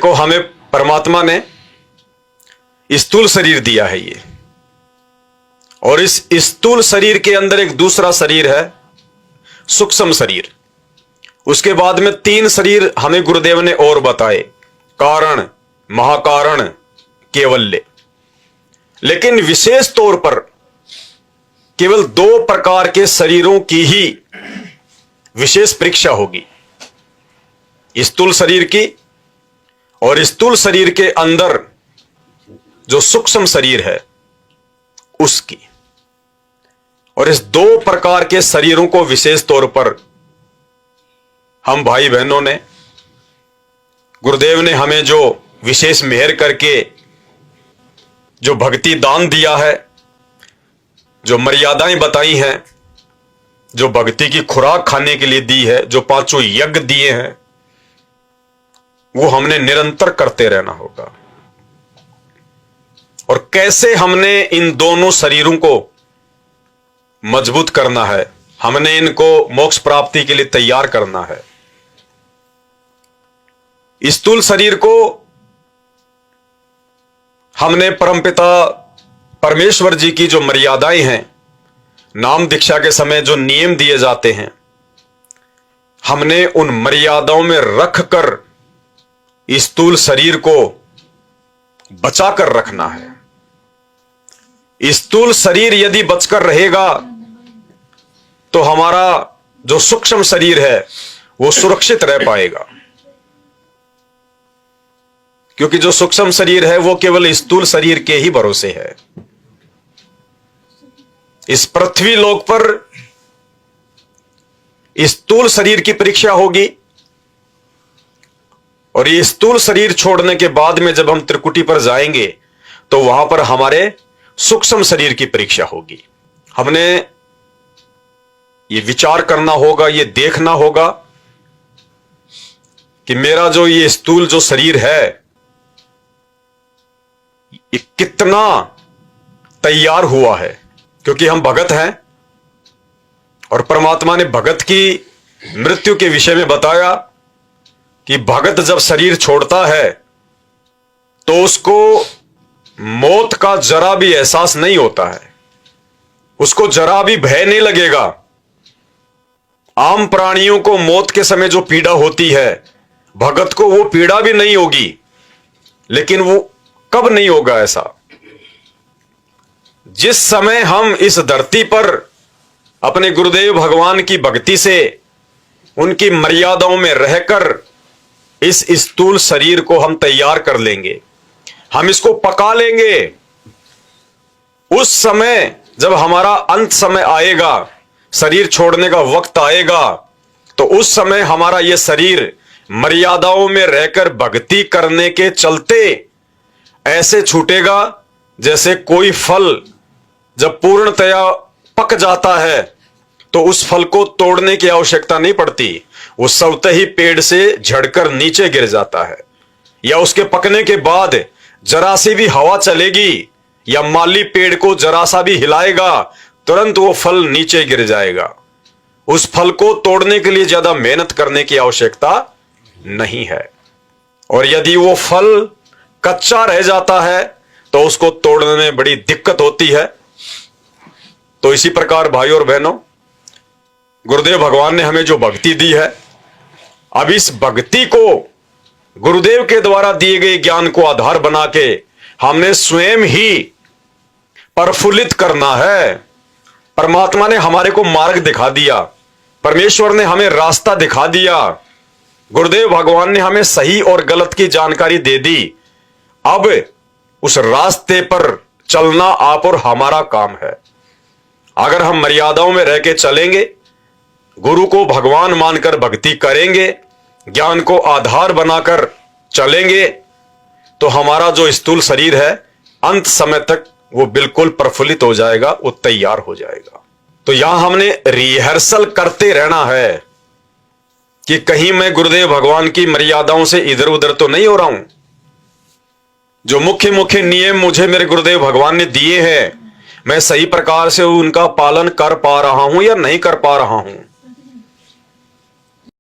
देखो, हमें परमात्मा ने स्थूल शरीर दिया है ये, और इस स्थूल शरीर के अंदर एक दूसरा शरीर है, सूक्ष्म शरीर। उसके बाद में 3 शरीर हमें गुरुदेव ने और बताए, कारण, महाकारण, केवल्य। लेकिन विशेष तौर पर केवल 2 प्रकार के शरीरों की ही विशेष परीक्षा होगी, स्थूल शरीर की और स्थूल शरीर के अंदर जो सूक्ष्म शरीर है उसकी। और इस 2 प्रकार के शरीरों को विशेष तौर पर हम भाई बहनों ने, गुरुदेव ने हमें जो विशेष मेहर करके जो भक्ति दान दिया है, जो मर्यादाएं बताई हैं, जो भक्ति की खुराक खाने के लिए दी है, जो 5 यज्ञ दिए हैं, वो हमने निरंतर करते रहना होगा। और कैसे हमने इन दोनों शरीरों को मजबूत करना है, हमने इनको मोक्ष प्राप्ति के लिए तैयार करना है। स्थूल शरीर को हमने परमपिता परमेश्वर जी की जो मर्यादाएं हैं, नाम दीक्षा के समय जो नियम दिए जाते हैं, हमने उन मर्यादाओं में रखकर स्थूल शरीर को बचाकर रखना है। स्थूल शरीर यदि बचकर रहेगा तो हमारा जो सूक्ष्म शरीर है वो सुरक्षित रह पाएगा, क्योंकि जो सूक्ष्म शरीर है वो केवल स्थूल शरीर के ही भरोसे है। इस पृथ्वी लोक पर स्थूल शरीर की परीक्षा होगी, और ये स्थूल शरीर छोड़ने के बाद में जब हम त्रिकुटी पर जाएंगे तो वहां पर हमारे सूक्ष्म शरीर की परीक्षा होगी। हमने ये विचार करना होगा, ये देखना होगा कि मेरा जो ये स्थूल जो शरीर है ये कितना तैयार हुआ है, क्योंकि हम भगत हैं और परमात्मा ने भगत की मृत्यु के विषय में बताया कि भगत जब शरीर छोड़ता है तो उसको मौत का जरा भी एहसास नहीं होता है, उसको जरा भी भय नहीं लगेगा। आम प्राणियों को मौत के समय जो पीड़ा होती है, भगत को वो पीड़ा भी नहीं होगी। लेकिन वो कब नहीं होगा ऐसा? जिस समय हम इस धरती पर अपने गुरुदेव भगवान की भक्ति से, उनकी मर्यादाओं में रहकर इस स्थूल शरीर को हम तैयार कर लेंगे, हम इसको पका लेंगे। उस समय जब हमारा अंत समय आएगा, शरीर छोड़ने का वक्त आएगा, तो उस समय हमारा यह शरीर मर्यादाओं में रहकर भक्ति करने के चलते ऐसे छूटेगा जैसे कोई फल जब पूर्णतया पक जाता है तो उस फल को तोड़ने की आवश्यकता नहीं पड़ती, वो स्वतः ही पेड़ से झड़कर नीचे गिर जाता है। या उसके पकने के बाद जरा सी भी हवा चलेगी या माली पेड़ को जरा सा भी हिलाएगा, तुरंत वो फल नीचे गिर जाएगा। उस फल को तोड़ने के लिए ज्यादा मेहनत करने की आवश्यकता नहीं है। और यदि वो फल कच्चा रह जाता है तो उसको तोड़ने में बड़ी दिक्कत होती है। तो इसी प्रकार भाइयों और बहनों, गुरुदेव भगवान ने हमें जो भक्ति दी है, अब इस भक्ति को गुरुदेव के द्वारा दिए गए ज्ञान को आधार बना के हमने स्वयं ही प्रफुल्लित करना है। परमात्मा ने हमारे को मार्ग दिखा दिया, परमेश्वर ने हमें रास्ता दिखा दिया, गुरुदेव भगवान ने हमें सही और गलत की जानकारी दे दी। अब उस रास्ते पर चलना आप और हमारा काम है। अगर हम मर्यादाओं में रह के चलेंगे, गुरु को भगवान मानकर भक्ति करेंगे, ज्ञान को आधार बनाकर चलेंगे, तो हमारा जो स्थूल शरीर है अंत समय तक वो बिल्कुल प्रफुल्लित हो जाएगा, वो तैयार हो जाएगा। तो यहां हमने रिहर्सल करते रहना है कि कहीं मैं गुरुदेव भगवान की मर्यादाओं से इधर उधर तो नहीं हो रहा हूं। जो मुख्य मुख्य नियम मुझे मेरे गुरुदेव भगवान ने दिए हैं, मैं सही प्रकार से उनका पालन कर पा रहा हूं या नहीं कर पा रहा हूं।